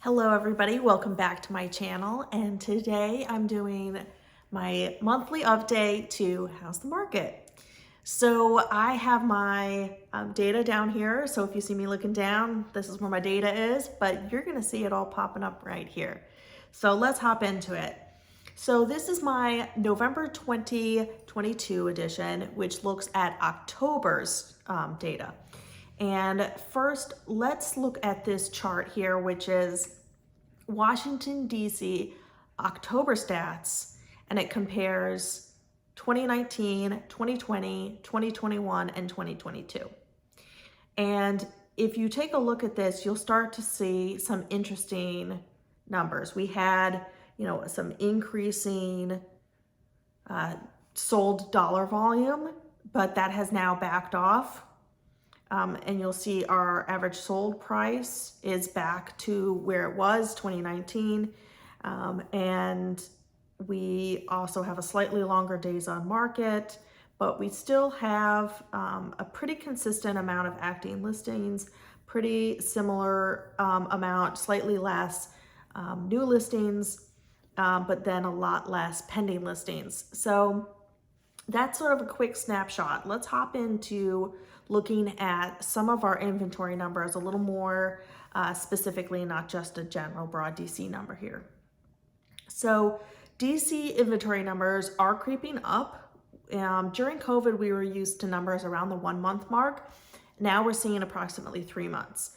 Hello everybody, welcome back to my channel, and today I'm doing my monthly update to how's the market. So I have my data down here, so if you see me looking down, this is where my data is, but you're gonna see it all popping up right here. So let's hop into it. So this is my November 2022 edition, which looks at October's data. And first, let's look at this chart here, which is Washington, D.C. October stats, and it compares 2019, 2020, 2021, and 2022. And if you take a look at this, you'll start to see some interesting numbers. We had, some increasing sold dollar volume, but that has now backed off. And you'll see our average sold price is back to where it was 2019. And we also have a slightly longer days on market, but we still have a pretty consistent amount of active listings, pretty similar amount, slightly less new listings, but then a lot less pending listings. So that's sort of a quick snapshot. Let's hop into looking at some of our inventory numbers a little more specifically, not just a general broad DC number here. So DC inventory numbers are creeping up. During COVID, we were used to numbers around the 1 month mark. Now we're seeing approximately 3 months.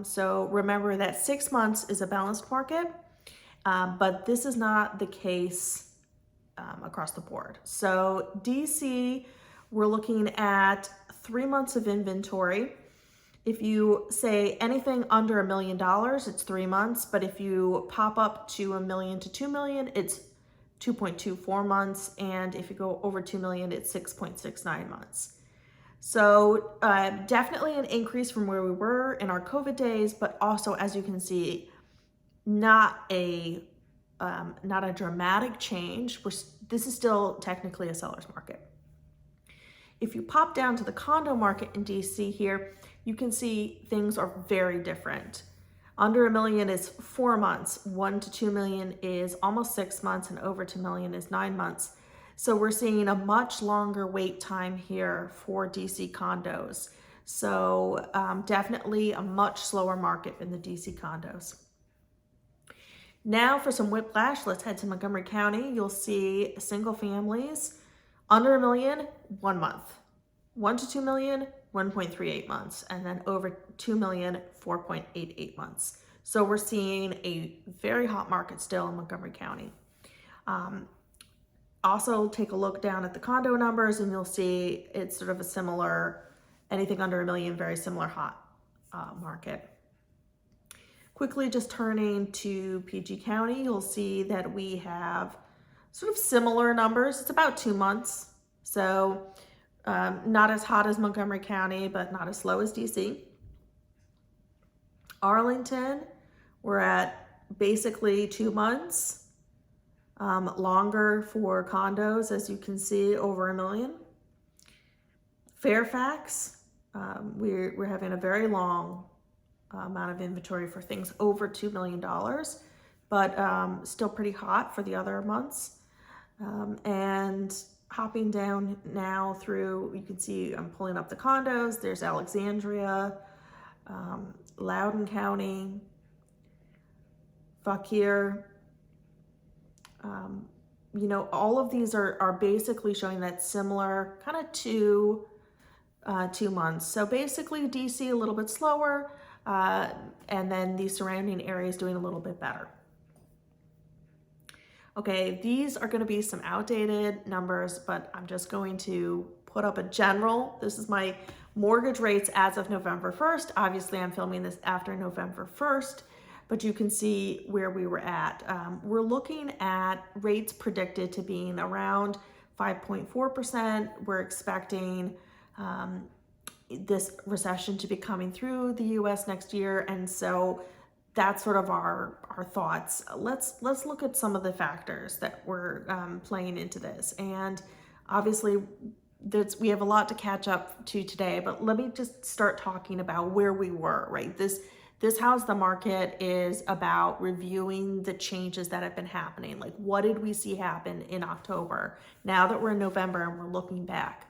So remember that 6 months is a balanced market, but this is not the case across the board. So DC, we're looking at 3 months of inventory. If you say anything under $1 million, it's 3 months. But if you pop up to $1 million to $2 million, it's 2.24 months. And if you go over 2 million, it's 6.69 months. So definitely an increase from where we were in our COVID days, but also, as you can see, not a dramatic change. This is still technically a seller's market. If you pop down to the condo market in DC here, you can see things are very different. Under $1 million is 4 months, 1 to 2 million is almost 6 months, and over 2 million is 9 months. So we're seeing a much longer wait time here for DC condos. So definitely a much slower market in the DC condos. Now for some whiplash, let's head to Montgomery County. You'll see single families under $1 million, 1 month, 1 to 2 million, 1.38 months, and then over 2 million, 4.88 months. So we're seeing a very hot market still in Montgomery County. Also take a look down at the condo numbers and you'll see it's sort of a similar, anything under $1 million, very similar hot market. Quickly just turning to PG County, you'll see that we have sort of similar numbers. It's about 2 months. So not as hot as Montgomery County, but not as slow as DC. Arlington, we're at basically 2 months. Longer for condos, as you can see, over $1 million. Fairfax, we're having a very long amount of inventory for things over $2 million, but still pretty hot for the other months. And hopping down now through, you can see I'm pulling up the condos. There's Alexandria, Loudoun County, Fauquier. All of these are basically showing that similar kind of 2 months. So basically DC a little bit slower, and then the surrounding areas doing a little bit better. Okay, these are going to be some outdated numbers, but I'm just going to put up a general. This is my mortgage rates as of November 1st. Obviously, I'm filming this after November 1st, but you can see where we were at. We're looking at rates predicted to being around 5.4%. We're expecting this recession to be coming through the US next year, and so that's sort of our thoughts. Let's look at some of the factors that were playing into this. And obviously we have a lot to catch up to today, but let me just start talking about where we were, right? This How's the Market is about reviewing the changes that have been happening. Like, what did we see happen in October? Now that we're in November and we're looking back.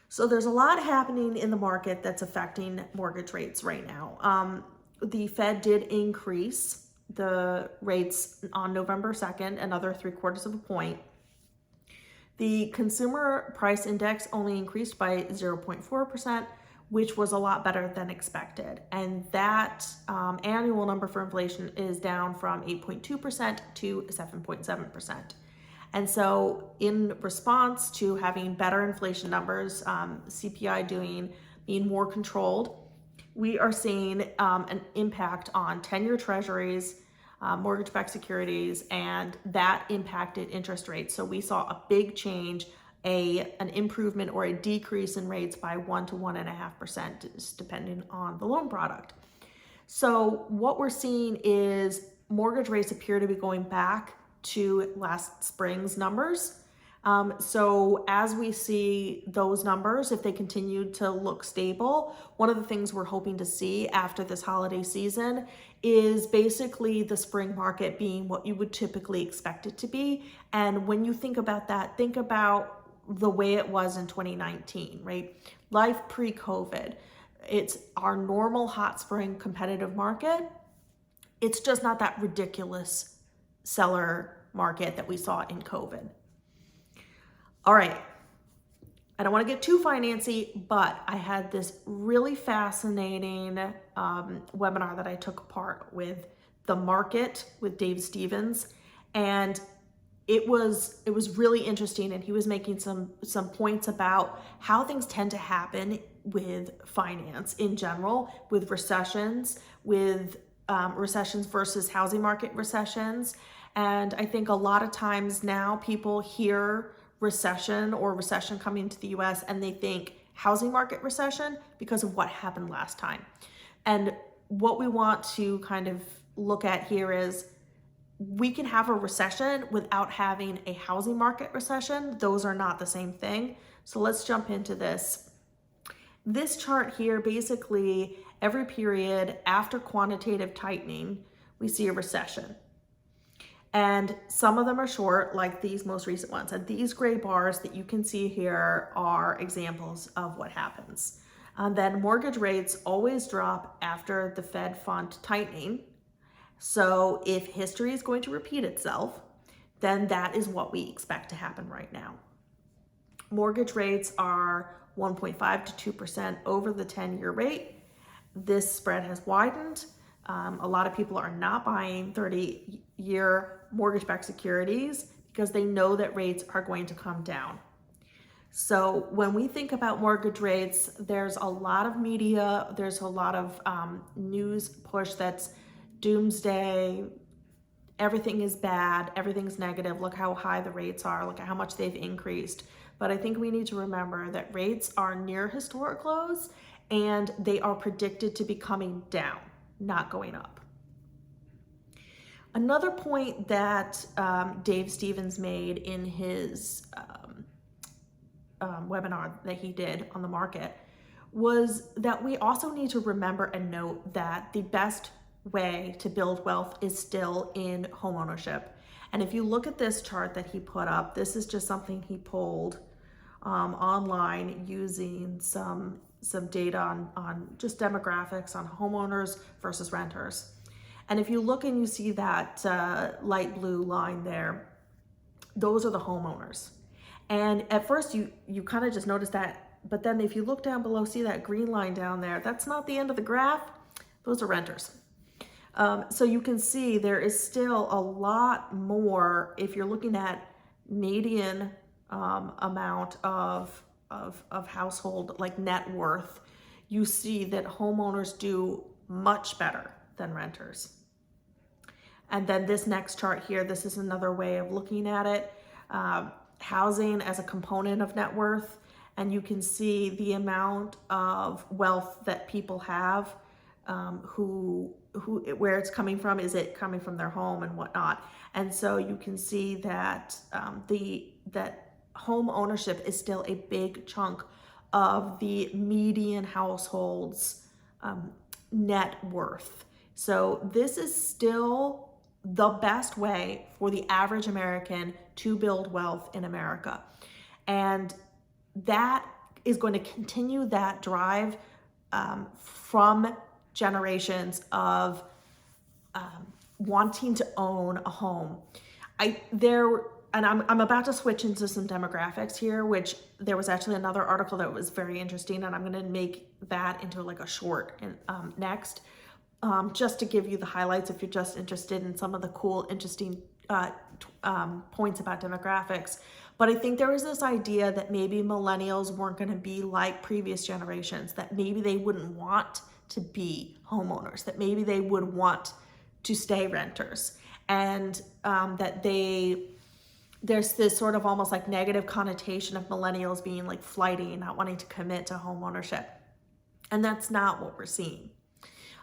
So there's a lot happening in the market that's affecting mortgage rates right now. The Fed did increase the rates on November 2nd, another 3/4 of a point. The consumer price index only increased by 0.4%, which was a lot better than expected. And that annual number for inflation is down from 8.2% to 7.7%. And so in response to having better inflation numbers, CPI being more controlled, we are seeing an impact on 10-year treasuries, mortgage-backed securities, and that impacted interest rates. So we saw a big change, an improvement or a decrease in rates by 1 to 1.5%, depending on the loan product. So what we're seeing is mortgage rates appear to be going back to last spring's numbers. So as we see those numbers, if they continue to look stable, one of the things we're hoping to see after this holiday season is basically the spring market being what you would typically expect it to be. And when you think about that, think about the way it was in 2019, right? Life pre-COVID. It's our normal hot spring competitive market. It's just not that ridiculous seller market that we saw in COVID. All right, I don't want to get too financy, but I had this really fascinating webinar that I took part with the market with Dave Stevens, and it was really interesting, and he was making some points about how things tend to happen with finance in general, with recessions, recessions versus housing market recessions. And I think a lot of times now people hear recession or recession coming to the US and they think housing market recession because of what happened last time. And what we want to kind of look at here is we can have a recession without having a housing market recession. Those are not the same thing. So let's jump into this. This chart here, basically every period after quantitative tightening, we see a recession. And some of them are short, like these most recent ones. And these gray bars that you can see here are examples of what happens. And then mortgage rates always drop after the Fed fund tightening. So if history is going to repeat itself, then that is what we expect to happen right now. Mortgage rates are 1.5 to 2% over the 10-year rate. This spread has widened. A lot of people are not buying 30-year mortgage-backed securities because they know that rates are going to come down. So when we think about mortgage rates, there's a lot of media, there's a lot of news push that's doomsday, everything is bad, everything's negative, look how high the rates are, look at how much they've increased. But I think we need to remember that rates are near historic lows and they are predicted to be coming down, not going up. Another point that Dave Stevens made in his webinar that he did on the market was that we also need to remember and note that the best way to build wealth is still in homeownership. And if you look at this chart that he put up, this is just something he pulled online using some data on just demographics on homeowners versus renters. And if you look and you see that light blue line there, those are the homeowners. And at first you kind of just notice that, but then if you look down below, see that green line down there, that's not the end of the graph, those are renters. So you can see there is still a lot more, if you're looking at median amount of household, like net worth, you see that homeowners do much better than renters. And then this next chart here, this is another way of looking at it. Housing as a component of net worth, and you can see the amount of wealth that people have, where it's coming from. Is it coming from their home and whatnot? And so you can see that that home ownership is still a big chunk of the median household's net worth. So this is still the best way for the average American to build wealth in America. And that is going to continue that drive from generations of wanting to own a home. I'm about to switch into some demographics here, which there was actually another article that was very interesting, and I'm going to make that into like a short next, just to give you the highlights if you're just interested in some of the cool, interesting points about demographics. But I think there was this idea that maybe millennials weren't going to be like previous generations, that maybe they wouldn't want to be homeowners, that maybe they would want to stay renters, and that there's this sort of almost like negative connotation of millennials being like flighty and not wanting to commit to home ownership. And that's not what we're seeing.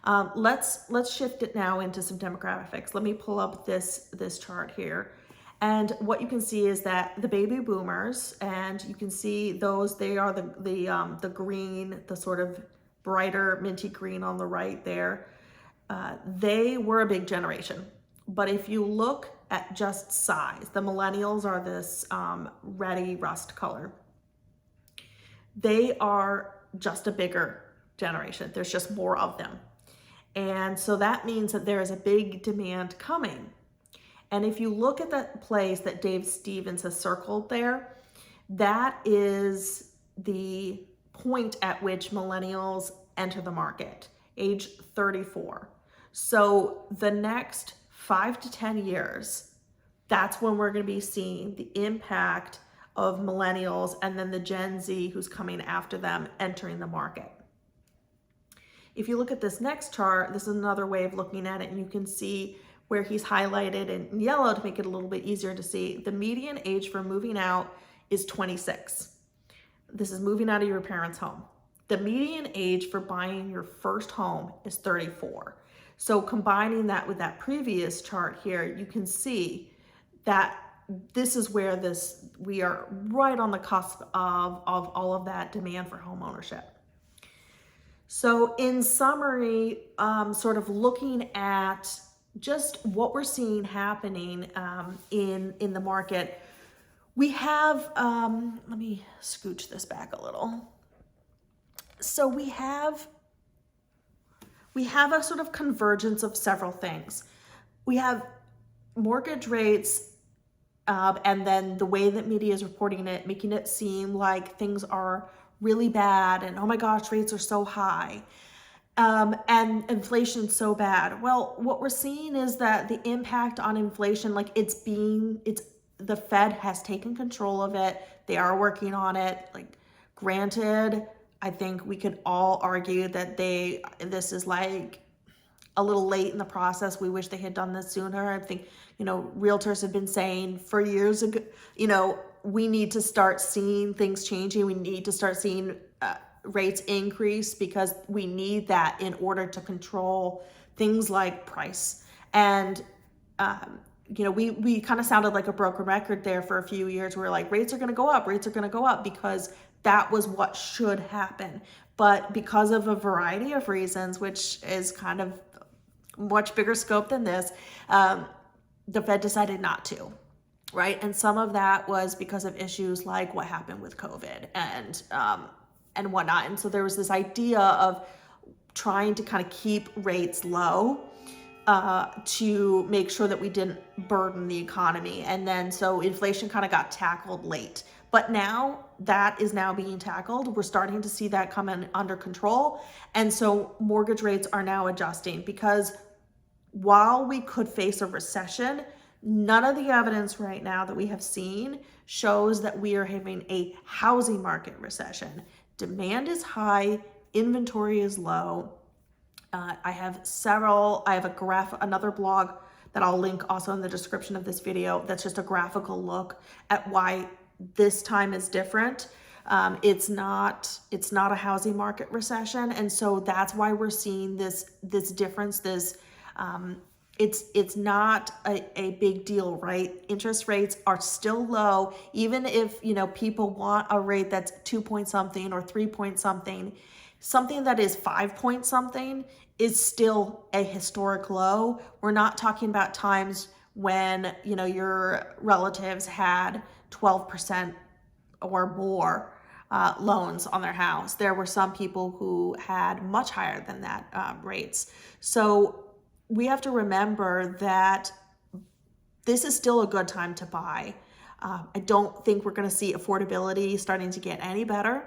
Let's shift it now into some demographics. Let me pull up this chart here. And what you can see is that the baby boomers, and you can see those, they are the green, the sort of brighter minty green on the right there. They were a big generation. But if you look at just size, the millennials are this reddy rust color. They are just a bigger generation. There's just more of them. And so that means that there is a big demand coming. And if you look at that place that Dave Stevens has circled there, that is the point at which millennials enter the market, age 34. So the next 5 to 10 years, that's when we're going to be seeing the impact of millennials and then the Gen Z who's coming after them entering the market. If you look at this next chart, this is another way of looking at it, and you can see where he's highlighted in yellow to make it a little bit easier to see. The median age for moving out is 26. This is moving out of your parents' home. The median age for buying your first home is 34. So combining that with that previous chart here, you can see that this is where we are right on the cusp of all of that demand for home ownership. So in summary, sort of looking at just what we're seeing happening in the market, we have, let me scooch this back a little. So we have a sort of convergence of several things. We have mortgage rates, and then the way that media is reporting it, making it seem like things are really bad and oh my gosh, rates are so high. And inflation's so bad. Well, what we're seeing is that the impact on inflation, like the Fed has taken control of it. They are working on it. Like, granted, I think we could all argue that this is like a little late in the process. We wish they had done this sooner. I think, realtors have been saying for years ago, we need to start seeing things changing. We need to start seeing rates increase because we need that in order to control things like price. And, we kind of sounded like a broken record there for a few years. We're like, rates are going to go up because that was what should happen. But because of a variety of reasons, which is kind of much bigger scope than this, the Fed decided not to. Right. And some of that was because of issues like what happened with COVID and whatnot. And so there was this idea of trying to kind of keep rates low to make sure that we didn't burden the economy. And then so inflation kind of got tackled late. But now that is now being tackled. We're starting to see that come in under control. And so mortgage rates are now adjusting because while we could face a recession, none of the evidence right now that we have seen shows that we are having a housing market recession. Demand is high, inventory is low. I have another blog that I'll link also in the description of this video. That's just a graphical look at why this time is different. It's not a housing market recession. And so that's why we're seeing this difference, it's not a big deal, right? Interest rates are still low. Even if, people want a rate that's 2 point something or 3 point something, something that is 5 point something is still a historic low. We're not talking about times when, you know, your relatives had 12% or more loans on their house. There were some people who had much higher than that rates. So we have to remember that this is still a good time to buy. I don't think we're going to see affordability starting to get any better.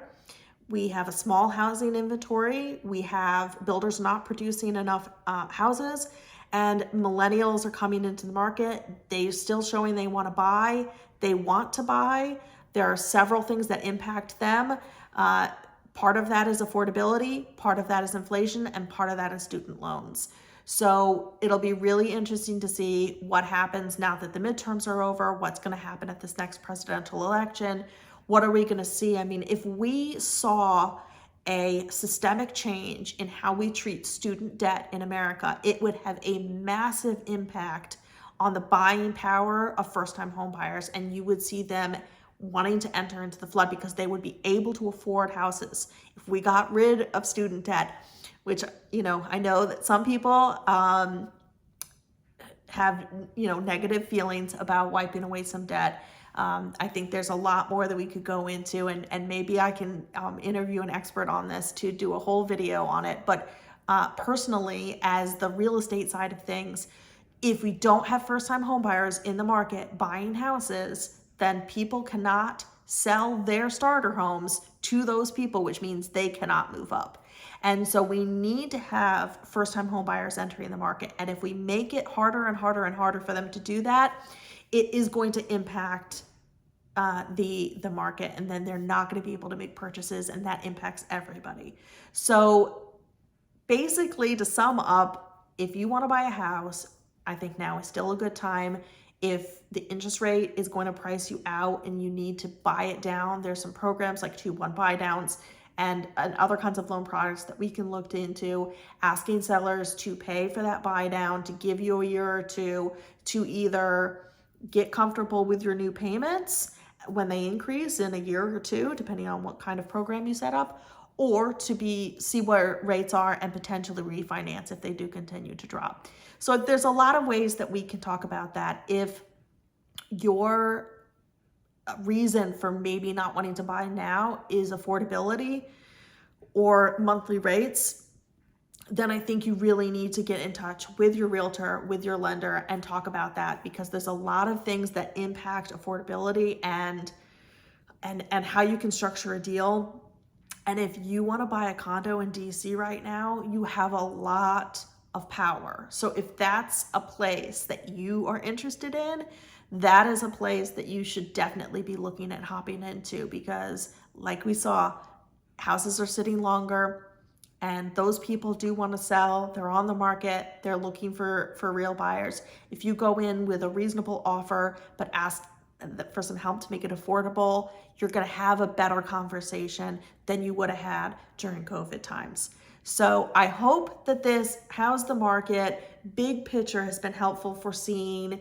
We have a small housing inventory. We have builders not producing enough houses, and millennials are coming into the market. They're still showing they want to buy. They want to buy. There are several things that impact them. Part of that is affordability, part of that is inflation, and part of that is student loans. So it'll be really interesting to see what happens now that the midterms are over, what's going to happen at this next presidential election. What are we going to see? I mean, if we saw a systemic change in how we treat student debt in America, it would have a massive impact on the buying power of first-time home buyers, and you would see them wanting to enter into the flood because they would be able to afford houses. If we got rid of student debt, which, you know, I know that some people have, you know, negative feelings about wiping away some debt. I think there's a lot more that we could go into, and maybe I can interview an expert on this to do a whole video on it. But personally, as the real estate side of things, if we don't have first-time home buyers in the market buying houses, then people cannot sell their starter homes to those people, which means they cannot move up. And so we need to have first-time home buyers entering the market. And if we make it harder and harder and harder for them to do that, it is going to impact the market, and then they're not going to be able to make purchases, and that impacts everybody. So basically, to sum up, if you want to buy a house, I think now is still a good time. If the interest rate is going to price you out and you need to buy it down, there's some programs like 2-1 buy downs and other kinds of loan products that we can look into, asking sellers to pay for that buy down, to give you a year or two to either get comfortable with your new payments when they increase in a year or two, depending on what kind of program you set up, or to see where rates are and potentially refinance if they do continue to drop. So there's a lot of ways that we can talk about that. If your reason for maybe not wanting to buy now is affordability or monthly rates, then I think you really need to get in touch with your realtor, with your lender, and talk about that, because there's a lot of things that impact affordability and how you can structure a deal. And if you want to buy a condo in DC right now, you have a lot of power. So if that's a place that you are interested in, that is a place that you should definitely be looking at hopping into, because like we saw, houses are sitting longer and those people do want to sell. They're on the market. They're looking for real buyers. If you go in with a reasonable offer but ask for some help to make it affordable, you're going to have a better conversation than you would have had during COVID times. So I hope that this How's the Market big picture has been helpful for seeing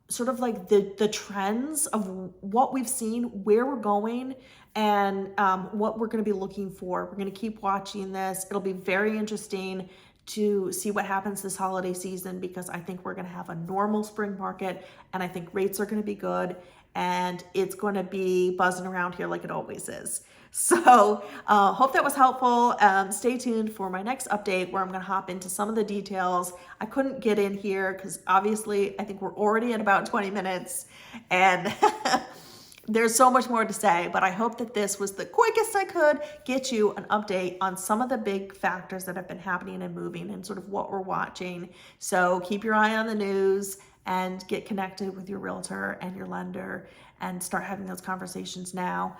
sort of like the trends of what we've seen, where we're going, and what we're going to be looking for. We're going to keep watching this. It'll be very interesting to see what happens this holiday season, because I think we're going to have a normal spring market, and I think rates are going to be good, and it's going to be buzzing around here like it always is. So hope that was helpful. Stay tuned for my next update, where I'm going to hop into some of the details. I couldn't get in here because obviously I think we're already at about 20 minutes and there's so much more to say, but I hope that this was the quickest I could get you an update on some of the big factors that have been happening and moving and sort of what we're watching. So keep your eye on the news and get connected with your realtor and your lender and start having those conversations now.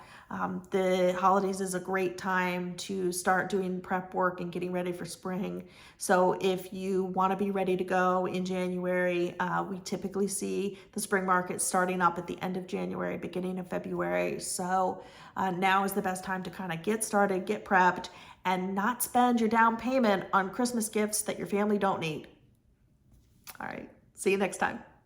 The holidays is a great time to start doing prep work and getting ready for spring. So if you want to be ready to go in January, we typically see the spring market starting up at the end of January, beginning of February. So now is the best time to kind of get started, get prepped, and not spend your down payment on Christmas gifts that your family don't need. All right, see you next time.